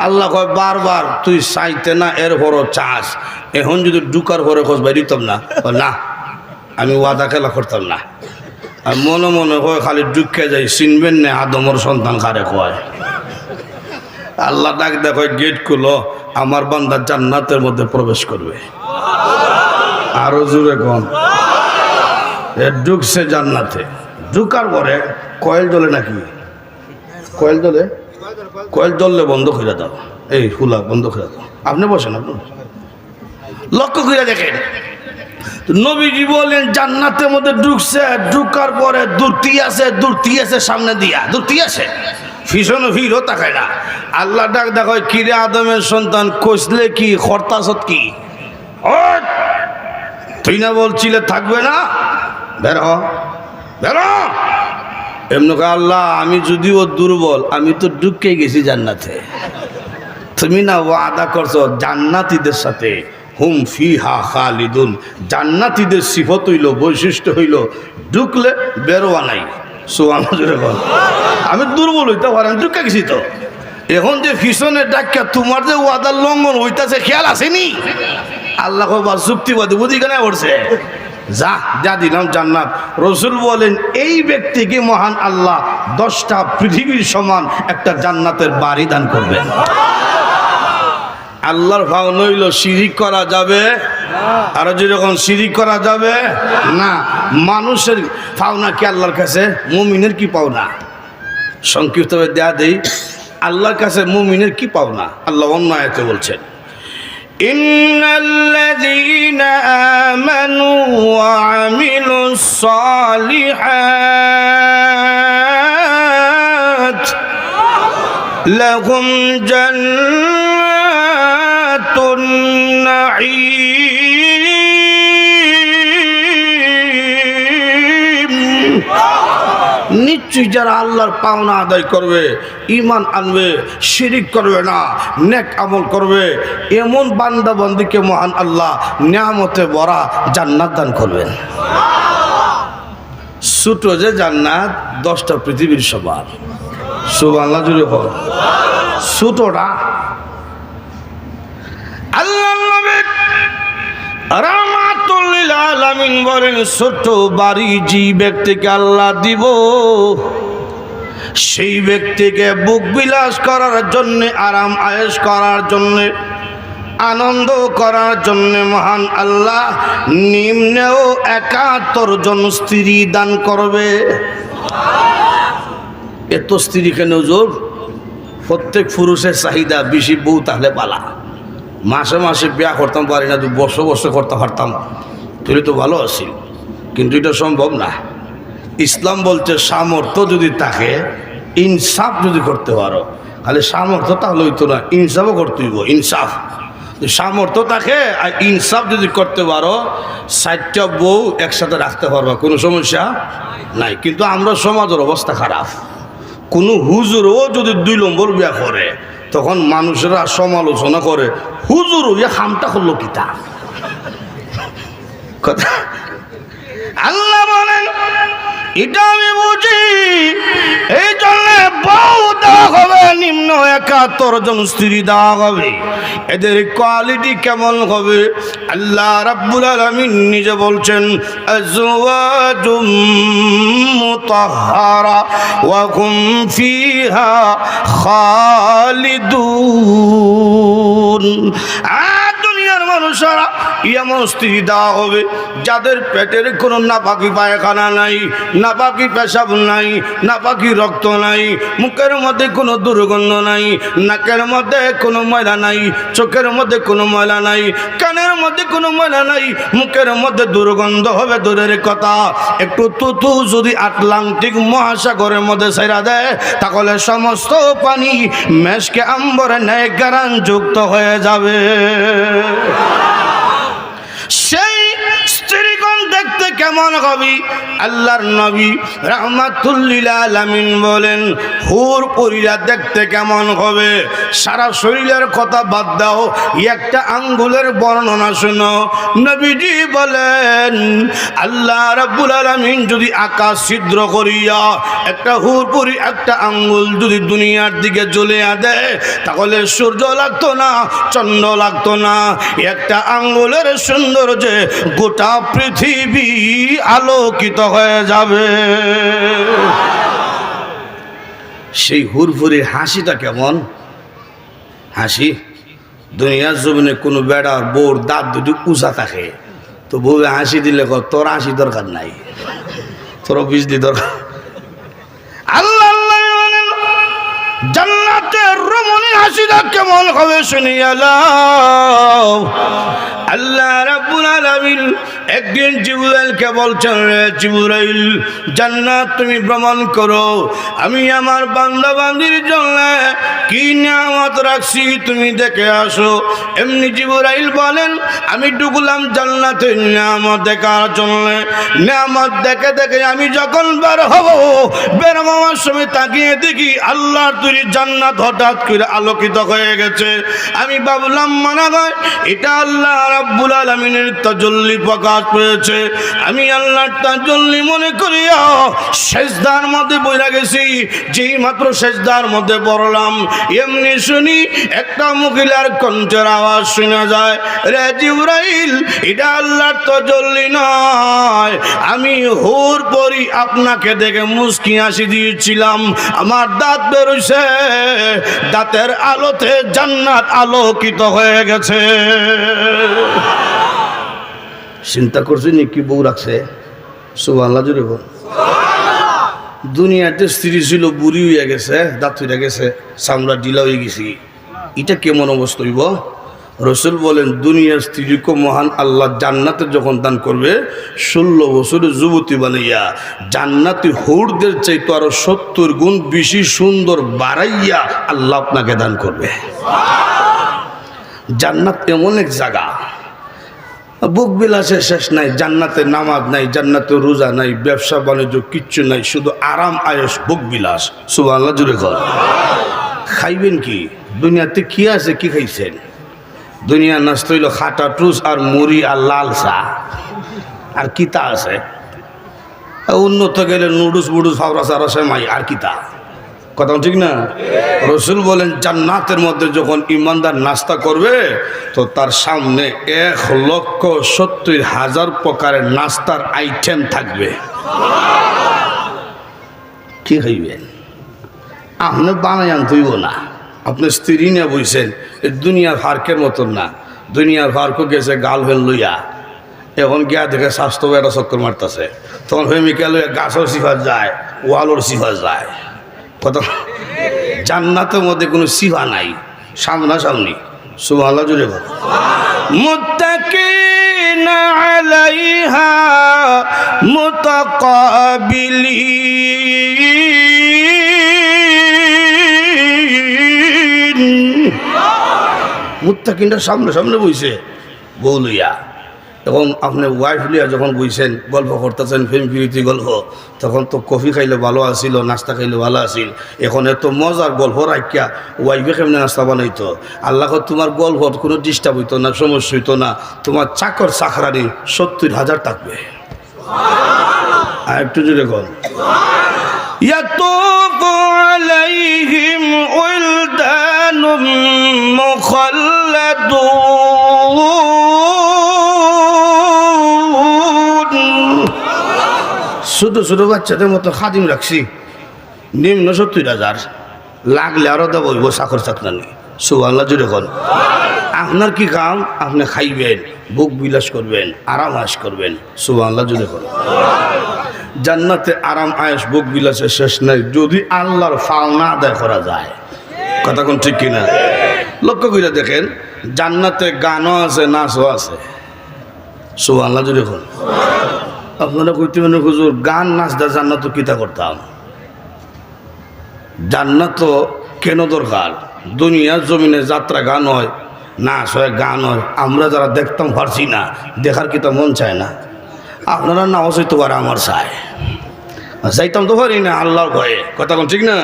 আল্লাহ কয় বারবার তুই চাইতে না, এর পরও চাস, এখন যদি ঢুকার পরে খোঁজ বেরিতাম না, না আমি ওয়াদা খেলা করতাম না। আর মনে মনে হয় খালি ঢুকে যাই, চিনবেন না আদমর সন্তান কারে কয়। আল্লাহ ডাক দেখো, গেট খুলো, আমার বান্দা জান্নাতের মধ্যে প্রবেশ করবে। আরো জোরে কোন ঢুকছে জান্নাতে। ঢুকার পরে কয়েল জ্বলে নাকি? কয়েল জ্বলে? কয়েল জ্বললে বন্ধ করে দাও, এই ফুলা বন্ধ করে দাও। আপনি বসেন, আপনি লক্ষ্য করে দেখেন। নবীজি বলেন জান্নাতের মধ্যে ঢুকছে, ঢুকার পরে দূরতি আছে সামনে দিয়া, দূরতি আছে, পিছনে ভিড়ও তাকায় না। আল্লাহ ডাক দেখো, কিরে আদমের সন্তান, কইসলে কি খরতাসত কি? তুই না বলছিলে থাকবে না? বের হ, বের হ। এমনি আল্লাহ আমি যদিও দুর্বল, আমি তো ঢুকে গেছি জান্নাতে। তুমি না ওয়াদা করছো জান্নাতীদের সাথে, হুম ফিহা খালিদুন, জান্নাতীদের সিফত হইল, বৈশিষ্ট্য হইল ঢুকলে বেরোয়া নাই। সুবহানাল্লাহ। আমি দুর্বল হইতে পারি, আমি ঢুকে গেছি তো। এখন যে পিছনে ডাক্কা তোমার যে ওয়াদার লঙ্ঘন হইতাছে খেয়াল আসেনি? আল্লাহ যুক্তিবাদী বুদ্ধি কেন করছে? যা যা দিলাম জান্নাত। রাসূল বলেন এই ব্যক্তিকে মহান আল্লাহ 10টা পৃথিবীর সমান একটা জান্নাতের বাড়ি দান করবেন। আল্লাহর ভাও নইল শিরিক করা যাবে, আর যেরকম শিরিক করা যাবে না। মানুষের পাওনা কি আল্লাহর কাছে? মুমিনের কি পাওনা? সংক্ষিপ্তভাবে দেয়া দেই, আল্লাহর কাছে মুমিনের কি পাওনা? আল্লাহ অন্য আয়াতে বলছেন, ইন্নাল্লাযীনা আমানু ওয়া আমিলুস সালিহাত লাহুম জান্নাতুন নাঈম। নিশ্চয়ই যারা আল্লাহর পাওনা আদায় করবে, ঈমান আনবে, শিরিক করবে না, নেক আমল করবে, এমন বান্দা বান্দীকে মহান আল্লাহ নিয়ামতে ভরা জান্নাত দান করবেন। ছোট যে জান্নাত 10টা পৃথিবীর সমান। সুবহানাল্লাহ জুড়ে বল। ছোটটা আল্লাহ নবী রাহমাতুল লিল আলামিন বলেন, ছোট বাড়ি যে ব্যক্তিকে আল্লাহ দিব, সেই ব্যক্তিকে বুক বিলাস করার জন্য, আরাম আয়েশ করার জন্য, আনন্দ করার জন্য মহান আল্লাহ নিম্নেও 71 জন স্ত্রী দান করবে। এত স্ত্রী কেন হুজুর? প্রত্যেক পুরুষের চাহিদা বেশি বউ তাহলে পালা। মাসে মাসে বিয়া করতাম পারি না, বছর বছর করতে পারতাম, তুই তো ভালো আছি, কিন্তু এটা সম্ভব না। ইসলাম বলছে সামর্থ্য যদি থাকে, ইনসাফ যদি করতে পারো, খালি সামর্থ্য তাহলে হইতো না, ইনসাফও করতে হইব। ইনসাফ সামর্থ্য থাকে আর ইনসাফ যদি করতে পারো 4টা বউ একসাথে রাখতে পারবা, কোনো সমস্যা নাই। কিন্তু আমরা সমাজের অবস্থা খারাপ। কোনো হুজুরও যদি 2 নম্বর বিয়া করে তখন মানুষেরা সমালোচনা করে, হুজুর ইয়া হামটা করলো কিতা কথা। আল্লাহ বলেন এটা আমি বুঝি, এই জন্য বউ দেওয়া হবে নিম্ন 71 জন স্ত্রী দেওয়া হবে। এদের কোয়ালিটি কেমন হবে? আল্লাহ রাব্বুল আলামিন নিজে বলছেন আজওয়াজুম মুতাহহারা ওয়া হুম ফিহা খালিদুন। দুনিয়ার মানুষেরা এমন স্ত্রী দেওয়া হবে যাদের পেটের কোনো নাপাকি পায়খানা নাই, নাপাকি পেশাব নাই, নাপাকি রক্ত নাই, মুখের মধ্যে কোনো দুর্গন্ধ নাই, নাকের মধ্যে কোনো ময়লা নাই, চোখের মধ্যে কোনো ময়লা নাই, কানের মধ্যে কোনো ময়লা নাই, মুখের মধ্যে দুর্গন্ধ হবে দূরের কথা, একটু তুতু যদি আটলান্টিক মহাসাগরের মধ্যে ছেড়া দেয় তাহলে সমস্ত পানি মেশকে আম্বরে ন্যায় গারান যুক্ত হয়ে যাবে। সেই স্ত্রীগণ দেখতে কেমন হবে? আল্লাহর নবী রাহমাতুল লিল আলামিন বলেন হুর পরীরা দেখতে কেমন হবে? সারা শরীরের কথা বাদ দাও, একটা আঙ্গুলের বর্ণনা শোনো। নবীজি বলেন আল্লাহ রাব্বুল আলামিন যদি আকাশ ছিদ্র করিয়া একটা হুর পরী একটা আঙ্গুল যদি দুনিয়ার দিকে জ্বলিয়ে দেয় তাহলে সূর্য লাগতো না, চন্দ্র লাগতো না, একটা আঙ্গুলের সৌন্দর্যে গোটা পৃথিবী আলোকিত হয়ে যাবে। সেই হুরফুরির হাসিটা কেমন হাসি? দুনিয়ার জমিনে কোনো বেড়ার বউর দাঁত দুটি উঁচা থাকে তো বউ হাসি দিলে তোর হাসি দরকার নাই, তোর বিজলি দরকার। আল্লাহ জান্নাতের রমণী হাসিটা কেমন হবে শুনিয়া লও। আল্লাহ রাব্বুল আলামিন একদিন জিবরাইলকে বলছেন, রে জিবরাইল জান্নাত তুমি ভ্রমণ করো, আমি আমার বান্দা বান্দির জন্য কি নিয়ামত রাখছি তুমি দেখে আসো। এমনি জিবরাইল বলেন আমি ঢুকলাম জান্নাতের নিয়ামত দেখার জন্য। নিয়ামত দেখে দেখে আমি যখন বের হব, বের হওয়ার সময় তাকিয়ে দেখি আল্লাহর তৈরি জান্নাত হঠাৎ করে আলোকিত হয়ে গেছে। আমি ভাবলাম মনে হয় এটা আল্লাহ রাব্বুল আলামিনের তাজাল্লি প্রকাশ পেয়েছে। আমি আল্লাহর তাজাল্লি মনে করিয়া সেজদার মধ্যে বইরা গেছি। যেই মাত্র সেজদার মধ্যে পড়লাম এমনি শুনি একটা মহিলার কণ্ঠের আওয়াজ শোনা যায়, রে জিবরাইল এটা আল্লাহর তাজাল্লি নয়, আমি হুর পরি আপনাকে দেখে মুস্কি হাসি দিয়েছিলাম, আমার দাঁত বেরোইছে, দাঁতের আলোতে জান্নাত আলোকিত হয়ে গেছে। চিন্তা করছি নি কি বউ রাখছে? সুবহানাল্লাহ জুড়ে বল। দুনিয়াতে স্ত্রী ছিল বুড়ি হয়ে গেছে, দাঁত হয়ে গেছে, চামড়া ঢিলা হয়ে গেছি, এটা কেমন অবস্থা হইব? রসুল বলেন দুনিয়ার স্ত্রীকে মহান আল্লাহ জান্নাতে যখন দান করবে 16 বছরের যুবতী বানাইয়া জান্নাতি হুরদের চাইতে আরো 70 গুণ বেশি সুন্দর বাড়াইয়া আল্লাহ আপনাকে দান করবে। জান্নাত এমন এক জায়গা, বুক বিলাসের শেষ নাই, জান্নাতে নামাজ নাই, জান্নাতে রোজা নাই, ব্যবসা বাণিজ্য কিচ্ছু নাই, শুধু আরাম আয়েশ বুক বিলাস। সুবহানাল্লাহ জুড়ে কর। খাইবেন কি? দুনিয়াতে কি আছে? কি খাইছেন? দুনিয়া নষ্ট হইল খাটা টুস আর মুড়ি আর লাল চা, আর কিতা আছে? উন্নত গেলে নুডুস বুডুস ফাওরা সারা সেমাই, আর কিতা? কথা ঠিক না? রসুল বলেন জান্নাতের মধ্যে যখন ইমানদার নাস্তা করবে তো তার সামনে 1,70,000 প্রকারের নাস্তার আইটেম থাকবে। কি খাইবেন? আপনি বানাই আনতেইব না, আপনি স্ত্রী নিয়ে বইছেন। দুনিয়ার ফার্কের মতন না, দুনিয়ার ফার্কও গেছে গার্লফ্রেন্ড লইয়া, এখন গিয়া দেখে স্বাস্থ্য একটা চক্কর মারতেছে, তখন প্রেমিকা লইয়া গাছও সিফা যায়, ওয়ালর সিফা যায়। কত জান্নাতের মধ্যে কোনো সিফা নাই, সামনাসামনি। সুবহানাল্লাহ জুড়ে বল। মুত্তাকিনা আলাইহা মুতাকাবিলিন। মুত্তাকিনটা সামনে সামনে বইছে বউ লইয়া। এখন আপনি ওয়াইফ লিয়া যখন বইছেন গল্প করতেছেন ফিল্ম ফিরিতি গল্প, তখন তো কফি খাইলে ভালো আসিল, নাস্তা খাইলে ভালো আসিল। এখন এত মজার গল্প রাখিয়া ওয়াইফে কেমনে নাস্তা বানাইতো? আল্লাহ তোমার গল্প কোনো ডিস্টার্ব হইতো না, সমস্যা হইতো না। তোমার চাকর চাকরানি 70,000 থাকবে। আর একটু জুড়ে কর। يطوف عليهم ولدان مخلدون ছোট ছোট বাচ্চাদের মতো খাদিম রাখছি, নিম্ন 70,000, লাগলে আরো দেব হইব চাকর চাকরানি। সুবহানাল্লাহ জুড়ে কর। আপনার কি কাম? আপনি খাইবেন, ভোগ বিলাস করবেন, আরাম আয়েশ করবেন। সুবহানাল্লাহ জুড়ে কর। জান্নাতে আরাম আয়েশ ভোগ বিলাসের শেষ নাই যদি আল্লাহর পাওনা আদায় করা যায়। কথা কোন ঠিক কিনা? লক্ষ্য করে দেখেন, জান্নাতে গানও আছে, নাচও আছে। সুবহানাল্লাহ জুড়ে কর। আপনারা কইতে মানে হুজুর গান নাচ দা জান্নাত কিতা করতাম? জান্নাত কেন দরকার? দুনিয়া জমিনে যাত্রা গান হয়, নাচ হয়, গান হয়। আমরা যারা দেখতাম পারছি না, দেখার কিতা মন চায় না? আপনারা নাও চাইতে পারে, আমার চায়, যাইতাম তো পারি না আল্লাহর ভয়ে। কথা কোন ঠিক না?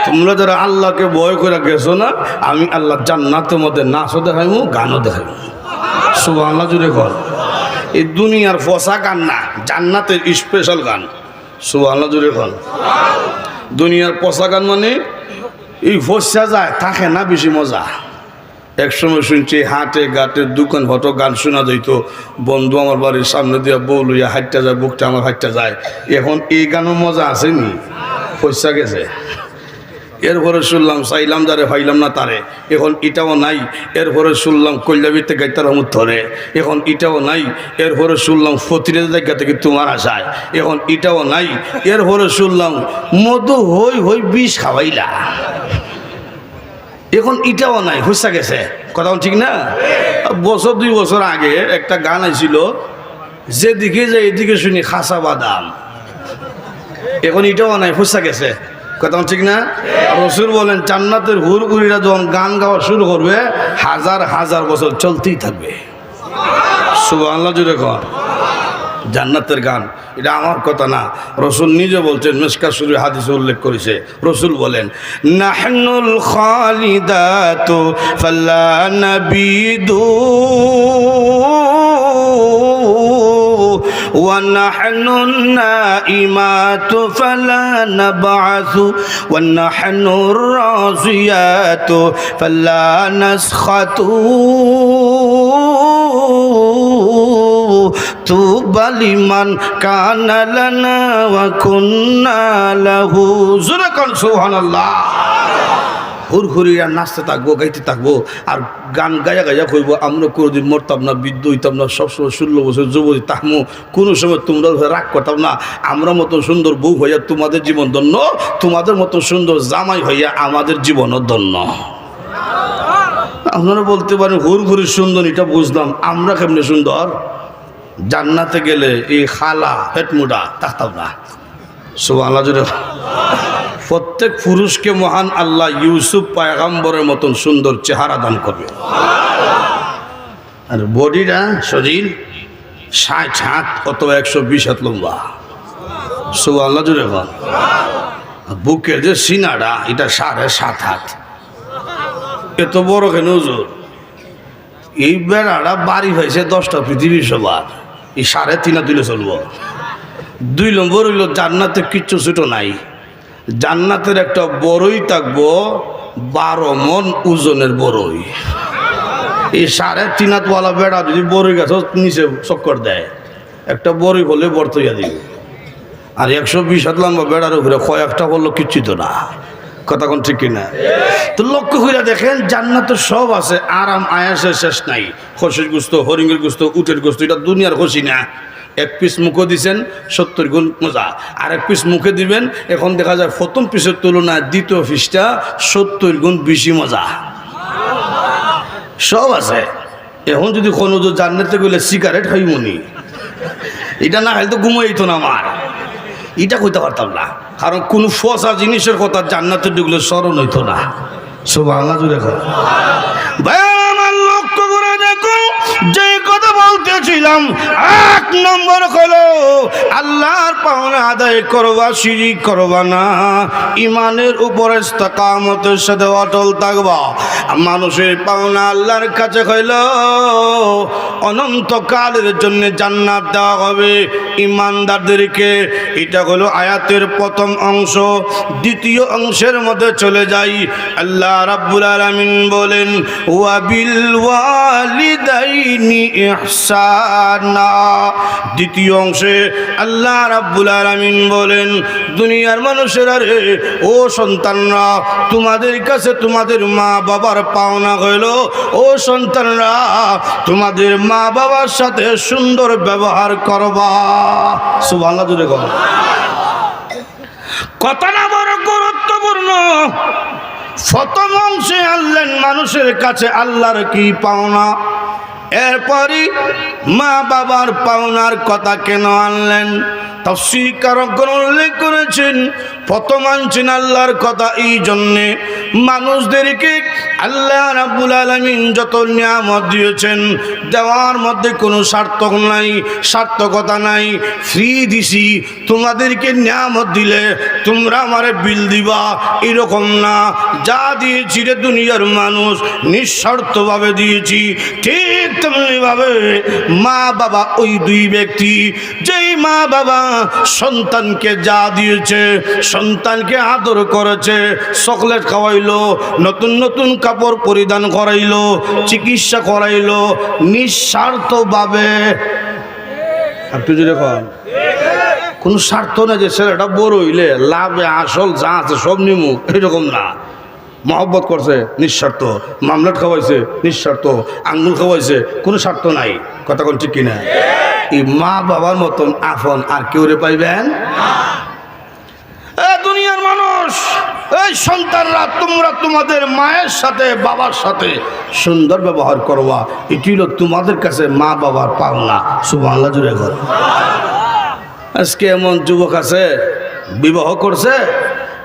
তোমরা যারা আল্লাহকে ভয় করে গেছো না, আমি আল্লাহ জান্নাতের মধ্যে নাচও দেখাইমু, গানও দেখাইমু। সুবহানাল্লাহ জুড়ে কর। এই দুনিয়ার ফসা গান না, জান্নাতের স্পেশাল গান। সুবহানাল্লাহ জুড়ে কর। দুনিয়ার পচা গান মানে এই ফসা যায়, থাকে না বেশি মজা। একসময় শুনছি হাটে ঘাটে দোকান হতো গান শোনা যাইতো, বন্ধু আমার বাড়ির সামনে দিয়ে বউ লইয়া হাঁটতে যায়, বুকটা আমার হাঁটতে যায়। এখন এই গানও মজা আসেনি, ফসা গেছে। এরপরে শুনলাম চাইলাম যারে ভাইলাম না তারে, এখন এটাও নাই। এরপরে শুনলাম কল্যাবীতে গাইতার রহমত ধরে, এখন এটাও নাই। এরপরে শুনলাম ফতিরের জায়গা থেকে তোমার আশায়, এখন এটাও নাই। এরপরে শুনলাম মধু হই হই বিষ খাওয়াইলা, এখন এটাও নাই, হুসা গেছে। কথা ঠিক না? বছর 2 বছর আগে একটা গান আইছিল, যেদিকে যাই এদিকে শুনি খাসা বাদাম, এখন এটাও নাই, হুসা গেছে। কথা ঠিক না? রাসূল বলেন জান্নাতের হুরগুরিরা যখন গান গাওয়া শুরু করবে, 1000 বছর চলতেই থাকবে। সুবহানাল্লাহ জুড়ে কর। জান্নাতের গান, এটা আমার কথা না, রাসূল নিজে বলছেন, মিশকাত শরীফের হাদিসে উল্লেখ করেছে। রাসূল বলেন নাহনুল খালিদাতু ফালা নাবিদু ওয়া নাহনুন নাইমাতু ফালা নাবআসু ওয়া নাহনুর রাজিয়াতু ফালা নাসখাতু তুবা লিমান কানা লানা ওয়া কুন্না লাহু। জোরে কোন সুবহানাল্লাহ। হুরহুরিয়া নাচতে থাকবো, গাইতে থাকবো, আর গান গায়া গায়া কইব আমরা কোনোদিন মরতাম না, বৃদ্ধ হইতাম না, সবসময় 16 বছর যুবতী থাকবো, কোনো সময় তোমরা রাগ করতাম না। আমরা মতো সুন্দর বউ হইয়া তোমাদের জীবন ধন্য, তোমাদের মতো সুন্দর জামাই হইয়া আমাদের জীবনও ধন্য। আপনারা বলতে পারেন হুরহুরির সুন্দর, এটা বুঝলাম, আমরা কেমনে সুন্দর? জান্নাতে গেলে এই খালা হেটমুডা থাকতাম না। সুবহানাল্লাহ জুড়ে। প্রত্যেক পুরুষকে মহান আল্লাহ ইউসুফ পয়গম্বরের মতন সুন্দর চেহারা দান করবে। আর বডিটা শরীর 60 হাত অথবা 120 হাত লম্বা। সুবহানাল্লাহ জুড়ে। বুকের যে সিনাটা এটা 7.5 হাত। এত বড় কেন হুজুর? এই বেড়াটা বাড়ি হয়েছে 10টা পৃথিবীর সবার, এই 3.5 দিলে চলবো। 2 নম্বর হইল জান্নাতে কিচ্ছু ছোট নাই। জান্নাতের একটা বড়ই থাকবো 12 মন ওজনের বড়ই। এই 3.5 হাতওয়ালা বেড়া যদি বড়ই গাছ নিচে চক্কর দেয়, একটা বড়ই হলে বর্ত হইয়া দিবে। আর 120 হাত লম্বা বেড়ার উপরে কয়েকটা বললো কিচ্ছু তো না। কথা কোন ঠিক কিনা? তো লক্ষ্য করে দেখেন জান্নাতে সব আছে, আরাম আয়াসের শেষ নাই। খসির গোস্ত, হরিণের গোস্ত, উটের গোস্ত, এটা দুনিয়ার খসি না। 1 পিস মুখে দিচ্ছেন 70 গুণ মজা, আর 1 পিস মুখে দিবেন, এখন দেখা যায় প্রথম পিসের তুলনায় দ্বিতীয় পিসটা 70 গুণ বেশি মজা। সব আছে। এখন যদি কোনো জান্নাতে গেলে সিগারেট খাইমনি, এটা না খাইলে তো ঘুমাইতো না আমার, এটা কইতে পারতাম না। কারণ কোন ফসা জিনিসের কথা জান্নাতে ঢুকলে স্মরণ হইতো না। সুবহানাল্লাহ জুড়ে বলছিলাম 1 নম্বর হলো আল্লাহর পাওনা আদায় করবা, শিরিক করবা না, ইমানের উপর ইস্তেকামতের সাথে অটল থাকবা। মানুষের পাওনা আল্লাহর কাছে হইল অনন্তকালের জন্য জান্নাত দেওয়া হবে ইমানদারদেরকে। এটা হলো আয়াতের প্রথম অংশ। দ্বিতীয় অংশের মধ্যে চলে যাই। আল্লাহ রাব্বুল আলামিন বলেন ওয়া বিল ওয়ালিদাইনি ইহসানা। দ্বিতীয় অংশে আল্লাহ রাব্বুল আলামিন বলেন দুনিয়ার মানুষেরা রে, ও সন্তানরা, তোমাদের কাছে তোমাদের মা বাবার পাওনা হইল, ও সন্তানরা তোমাদের মা বাবার সাথে সুন্দর ব্যবহার করবা। সুবহানাল্লাহ জুড়ে বল। কথাটা বড় গুরুত্বপূর্ণ। প্রথম অংশে আনলেন মানুষের কাছে আল্লাহর কি পাওনা, এরপরই মা বাবার পাওনার কথা কেন আনলেন? তাফসীরকারগণ উল্লেখ করেছেন প্রথম আনছেন আল্লাহর কথা এই জন্যে মানুষদেরকে আল্লাহ রাব্বুল আলামিন যত নিয়ামত দিয়েছেন দেওয়ার মধ্যে কোনো সার্থকতা নাই। ফ্রি দিছি, তোমাদেরকে নিয়ামত দিলে তোমরা আমারে বিল দিবা এরকম না। যা দিয়েছি রে দুনিয়ার মানুষ নিঃস্বার্থভাবে দিয়েছি। ঠিক তেমনিভাবে মা বাবা ওই দুই ব্যক্তি, যেই মা বাবা সন্তানকে যা দিয়েছে, সন্তানকে আদর করেছে, চকলেট খাওয়াইলো, নতুন নতুন কাপড় পরিধান করাইলো, চিকিৎসা করাইলো নিঃস্বার্থভাবে। আপনি যদি কন কোনো স্বার্থ না যে ছেলেটা বড় হইলে লাভে আসল যা আছে সব নিমু, এরকম না। মহব্বত করছে নিঃস্বার্থ, মামলাট খাওয়াইছে নিঃস্বার্থ, আঙ্গুল খাওয়াইছে, কোনো স্বার্থ নাই। কথা কোন ঠিক কিনা? এই মা বাবার মতন আপন আর কেউ রে পাইবেন দুনিয়ার মানুষ। এই সন্তানরা তোমরা তোমাদের মায়ের সাথে বাবার সাথে সুন্দর ব্যবহার করবা, এটি হলো তোমাদের কাছে মা বাবার পাওনা। সুবহানাল্লাহ জুড়ে ঘর। আজকে এমন যুবক আছে বিবাহ করছে,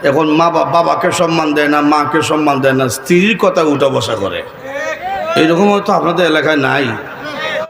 এখন মা বাবাকে সম্মান দেয় না, মাকে সম্মান দেয় না, স্ত্রীর কথা উঠা বসা করে। এইরকম হয়তো আপনাদের এলাকায় নাই।